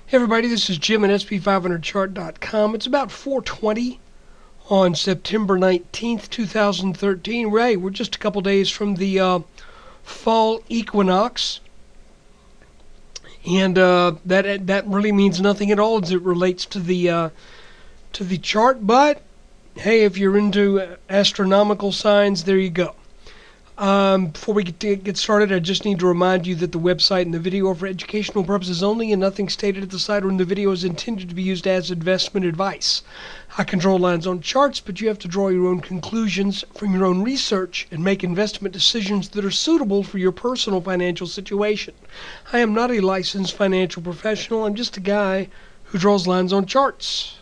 Hey everybody, this is Jim at SP500chart.com. It's about 4:20 on September 19th, 2013. Right, we're just a couple days from the fall equinox. And that really means nothing at all as it relates to the chart. But hey, if you're into astronomical signs, there you go. Before we get started, I just need to remind you that the website and the video are for educational purposes only, and nothing stated at the site or in the video is intended to be used as investment advice. I control lines on charts, but you have to draw your own conclusions from your own research and make investment decisions that are suitable for your personal financial situation. I am not a licensed financial professional. I'm just a guy who draws lines on charts.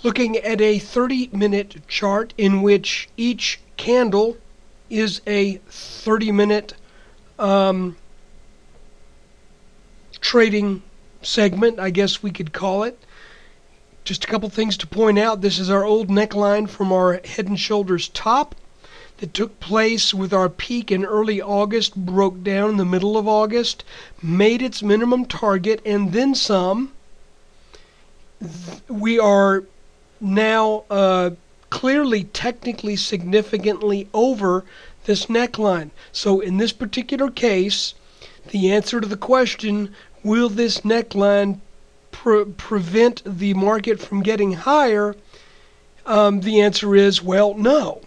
Looking at a 30-minute chart in which each candle is a 30-minute trading segment, I guess we could call it. Just a couple things to point out. This is our old neckline from our Head and Shoulders top that took place with our peak in early August, broke down in the middle of August, made its minimum target, and then some. We are now clearly technically significantly over this neckline. So in this particular case, the answer to the question, will this neckline prevent the market from getting higher? The answer is, well, no.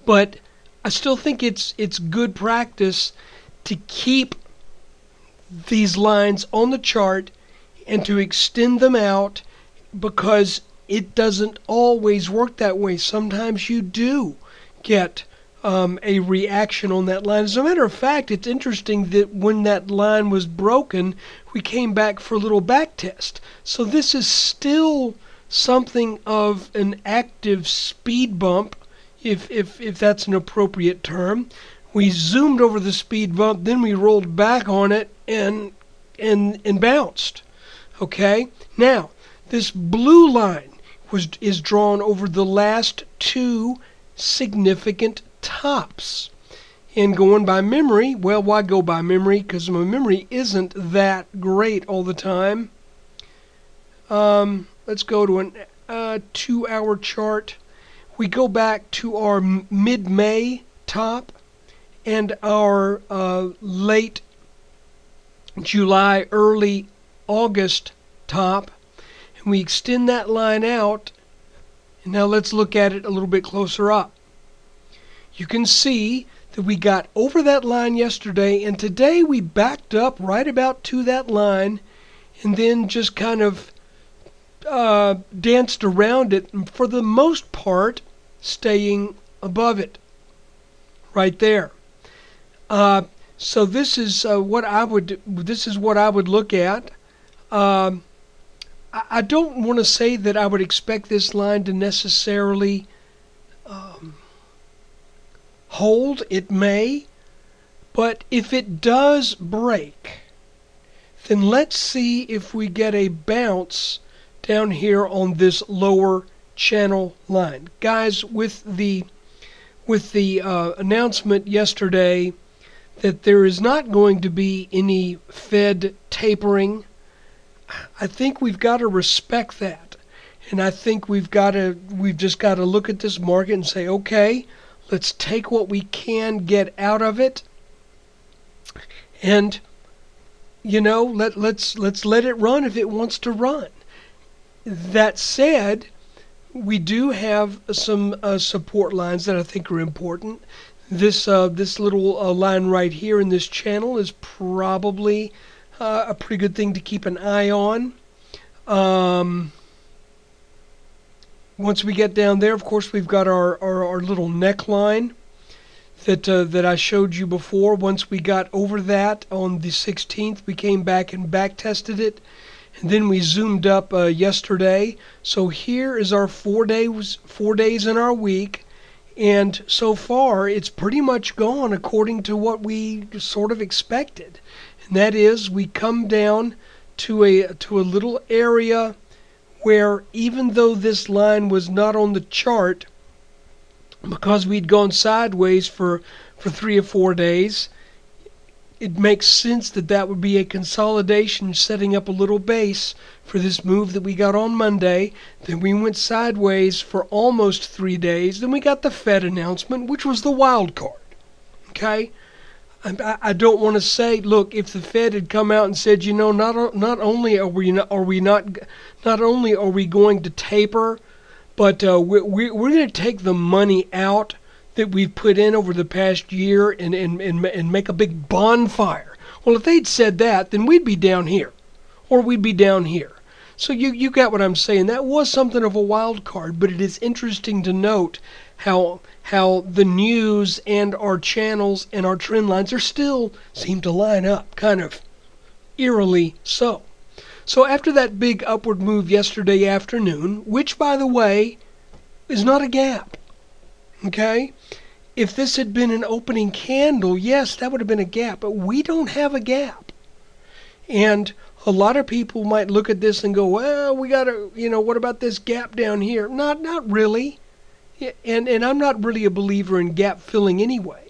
But I still think it's good practice to keep these lines on the chart and to extend them out, because it doesn't always work that way. Sometimes you do get a reaction on that line. As a matter of fact, it's interesting that when that line was broken, we came back for a little back test. So this is still something of an active speed bump, if that's an appropriate term. We zoomed over the speed bump, then we rolled back on it and bounced. Okay? Now, this blue line is drawn over the last two significant tops. And going by memory, well, why go by memory? Because my memory isn't that great all the time. Let's go to a 2-hour chart. We go back to our mid-May top and our late July, early August top. And we extend that line out, and now let's look at it a little bit closer up. You can see that we got over that line yesterday, and today we backed up right about to that line and then just kind of danced around it, and for the most part staying above it right there. So this is what I would look at. I don't want to say that I would expect this line to necessarily hold. It may, but if it does break, then let's see if we get a bounce down here on this lower channel line. Guys, with the announcement yesterday that there is not going to be any Fed tapering, I think we've got to respect that. And I think we've just got to look at this market and say, okay, let's take what we can get out of it. And, you know, let's let it run if it wants to run. That said, we do have some support lines that I think are important. This little line right here in this channel is probably a pretty good thing to keep an eye on. Once we get down there, of course, we've got our little neckline that I showed you before. Once we got over that on the 16th, we came back and back tested it, and then we zoomed up yesterday. So here is our 4 days in our week, and so far it's pretty much gone according to what we sort of expected. And that is, we come down to a little area where, even though this line was not on the chart, because we'd gone sideways for 3 or 4 days, it makes sense that that would be a consolidation, setting up a little base for this move that we got on Monday. Then we went sideways for almost 3 days. Then we got the Fed announcement, which was the wild card. Okay? I don't want to say, look, if the Fed had come out and said, you know, not only are we going to taper, but we're going to take the money out that we've put in over the past year and make a big bonfire. Well, if they'd said that, then we'd be down here, or we'd be down here. So you got what I'm saying. That was something of a wild card, but it is interesting to note how the news and our channels and our trend lines are still seem to line up, kind of eerily so. So after that big upward move yesterday afternoon, which by the way is not a gap, okay? If this had been an opening candle, yes, that would have been a gap, but we don't have a gap. And a lot of people might look at this and go, well, we got to, what about this gap down here? Not really. And I'm not really a believer in gap filling anyway.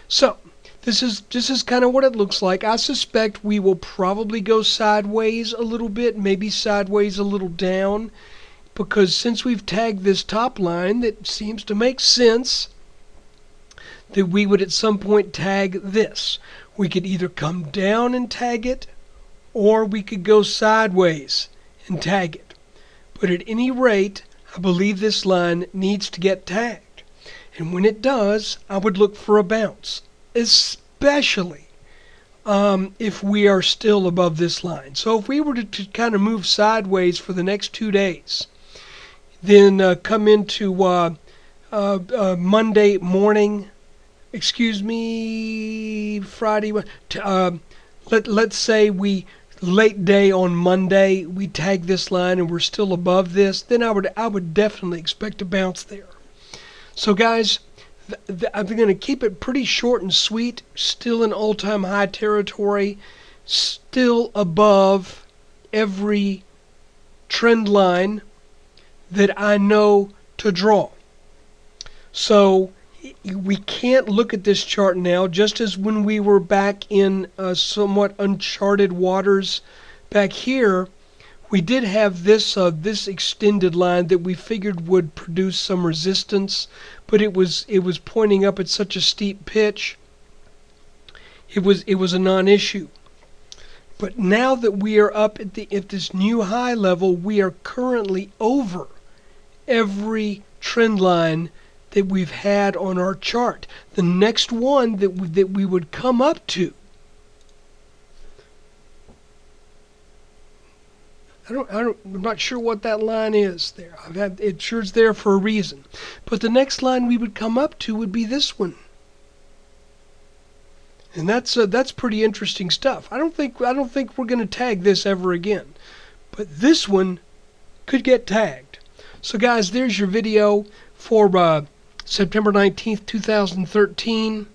So this is kind of what it looks like. I suspect we will probably go sideways a little bit, maybe sideways a little down, because since we've tagged this top line, that seems to make sense that we would at some point tag this. We could either come down and tag it, or we could go sideways and tag it. But at any rate, I believe this line needs to get tagged. And when it does, I would look for a bounce, especially if we are still above this line. So if we were to kind of move sideways for the next 2 days, then come into Monday morning, Friday, let's say we late day on Monday, we tag this line and we're still above this, then I would definitely expect a bounce there. So guys, I'm going to keep it pretty short and sweet. Still in all-time high territory, still above every trend line that I know to draw. So we can't look at this chart now, just as when we were back in somewhat uncharted waters back here, we did have this extended line that we figured would produce some resistance, but it was pointing up at such a steep pitch, it was a non-issue. But now that we are up at this new high level, we are currently over every trend line that we've had on our chart. The next one that we would come up to, I'm not sure what that line is there. It sure's there for a reason. But the next line we would come up to would be this one. And that's pretty interesting stuff. I don't think we're going to tag this ever again. But this one could get tagged. So guys, there's your video for September 19th, 2013.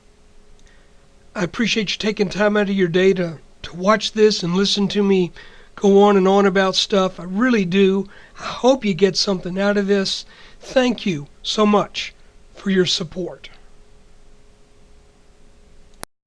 I appreciate you taking time out of your day to watch this and listen to me go on and on about stuff. I really do. I hope you get something out of this. Thank you so much for your support.